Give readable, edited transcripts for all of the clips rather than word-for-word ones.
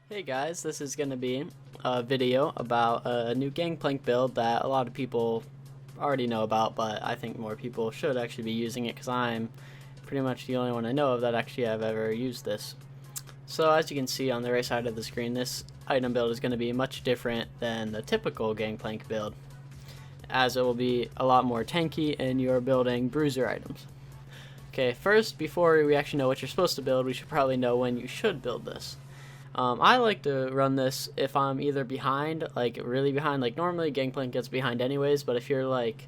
Hey guys, this is going to be a video about a new Gangplank build that a lot of people already know about, but I think more people should actually be using it because I'm pretty much the only one I know of that actually have ever used this. So as you can see on the right side of the screen, this item build is going to be much different than the typical Gangplank build, as it will be a lot more tanky and you're building bruiser items. Okay, first, before we actually know what you're supposed to build, we should probably know when you should build this. I like to run this if I'm either behind, like really behind, like normally Gangplank gets behind anyways, but if you're like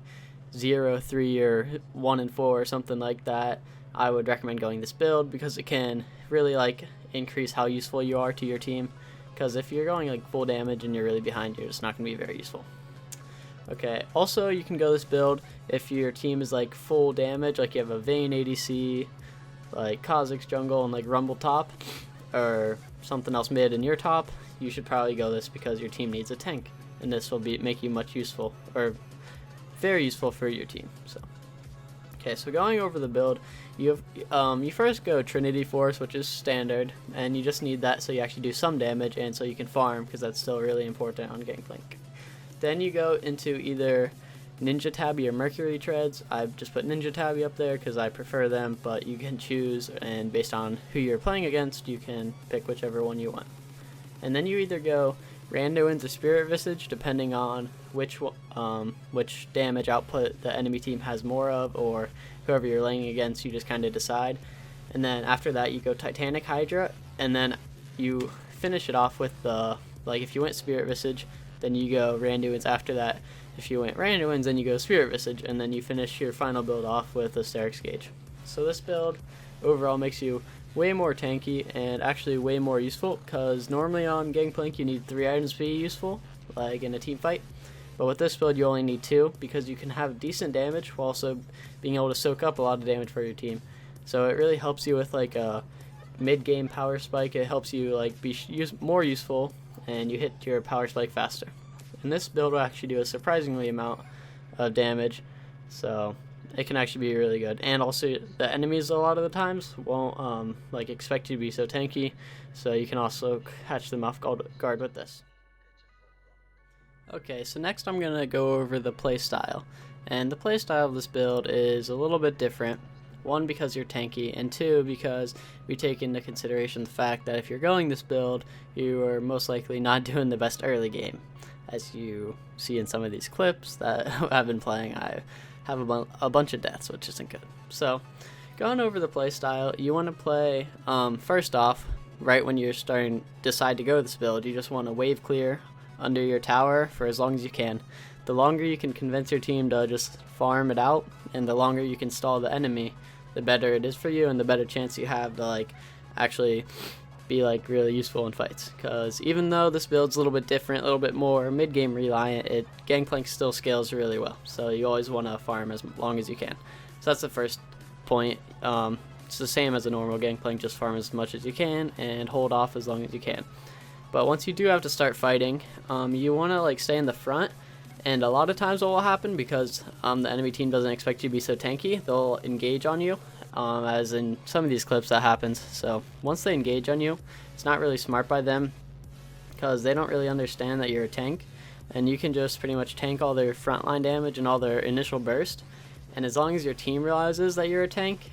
0, 3, or 1 and 4 or something like that, I would recommend going this build because it can really like increase how useful you are to your team, because if you're going like full damage and you're really behind, you're just not going to be very useful. Okay, also you can go this build if your team is like full damage, like you have a Vayne ADC, like Kha'Zix jungle, and like Rumble top, or something else mid in your top. You should probably go this because your team needs a tank, and this will make you much useful, or very useful for your team. So okay, so going over the build, you first go Trinity Force, which is standard, and you just need that so you actually do some damage and so you can farm, because that's still really important on Gangplank. Then you go into either Ninja Tabby or Mercury Treads. I've just put Ninja Tabby up there because I prefer them, but you can choose, and based on who you're playing against, you can pick whichever one you want. And then you either go Randuin's or Spirit Visage, depending on which damage output the enemy team has more of, or whoever you're laying against, you just kind of decide. And then after that you go Titanic Hydra, and then you finish it off with the, like if you went Spirit Visage, then you go Randuin's after that. If you went Randuin's, then you go Spirit Visage, and then you finish your final build off with Asterix Gauge. So this build overall makes you way more tanky and actually way more useful, because normally on Gangplank you need 3 items to be useful, like in a team fight. But with this build you only need 2, because you can have decent damage while also being able to soak up a lot of damage for your team. So it really helps you with like a mid-game power spike. It helps you like be more useful, and you hit your power spike faster. And this build will actually do a surprisingly amount of damage, so it can actually be really good. And also the enemies a lot of the times won't like expect you to be so tanky, so you can also catch them off guard with this. Okay, so next I'm going to go over the playstyle. And the playstyle of this build is a little bit different. 1, because you're tanky, and 2, because we take into consideration the fact that if you're going this build, you are most likely not doing the best early game. As you see in some of these clips that I've been playing, I have a bunch of deaths, which isn't good. So going over the playstyle, you want to play, first off, right when you're decide to go this build, you just want to wave clear under your tower for as long as you can. The longer you can convince your team to just farm it out, and the longer you can stall the enemy, the better it is for you, and the better chance you have to like actually be like really useful in fights. Because even though this build's a little bit different, a little bit more mid-game reliant, Gangplank still scales really well, so you always want to farm as long as you can. So that's the first point. It's the same as a normal Gangplank, just farm as much as you can and hold off as long as you can. But once you do have to start fighting, you want to like stay in the front. And a lot of times what will happen, because the enemy team doesn't expect you to be so tanky, they'll engage on you, as in some of these clips that happens. So once they engage on you, it's not really smart by them, because they don't really understand that you're a tank, and you can just pretty much tank all their frontline damage and all their initial burst. And as long as your team realizes that you're a tank,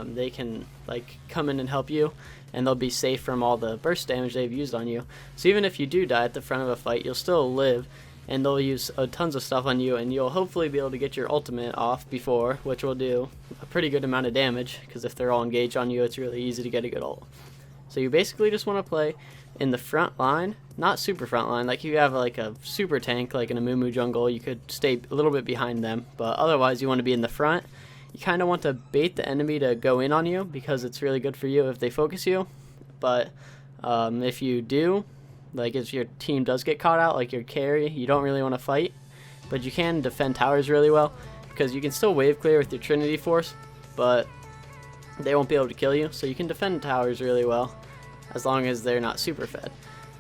they can like come in and help you, and they'll be safe from all the burst damage they've used on you. So even if you do die at the front of a fight, you'll still live, and they'll use tons of stuff on you, and you'll hopefully be able to get your ultimate off before, which will do a pretty good amount of damage, because if they're all engaged on you, it's really easy to get a good ult. So you basically just want to play in the front line, not super front line. Like if you have like a super tank like in a Moo jungle, you could stay a little bit behind them, but otherwise you want to be in the front. You kind of want to bait the enemy to go in on you, because it's really good for you if they focus you. But if you do, like if your team does get caught out, like your carry, you don't really want to fight, but you can defend towers really well, because you can still wave clear with your Trinity Force, but they won't be able to kill you. So you can defend towers really well as long as they're not super fed.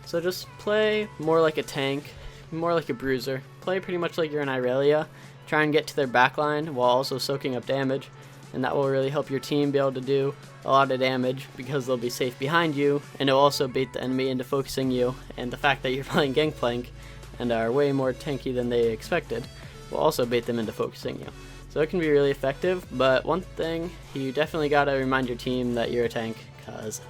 So just play more like a tank, more like a bruiser. Play pretty much like you're an Irelia. Try and get to their backline while also soaking up damage, and that will really help your team be able to do a lot of damage because they'll be safe behind you, and it'll also bait the enemy into focusing you, and the fact that you're playing Gangplank and are way more tanky than they expected will also bait them into focusing you. So it can be really effective, but one thing, you definitely gotta remind your team that you're a tank, because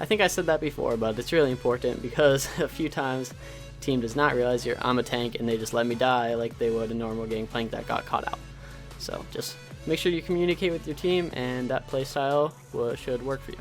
I think I said that before, but it's really important because a few times the team does not realize I'm a tank and they just let me die like they would a normal Gangplank that got caught out. So just make sure you communicate with your team, and that playstyle should work for you.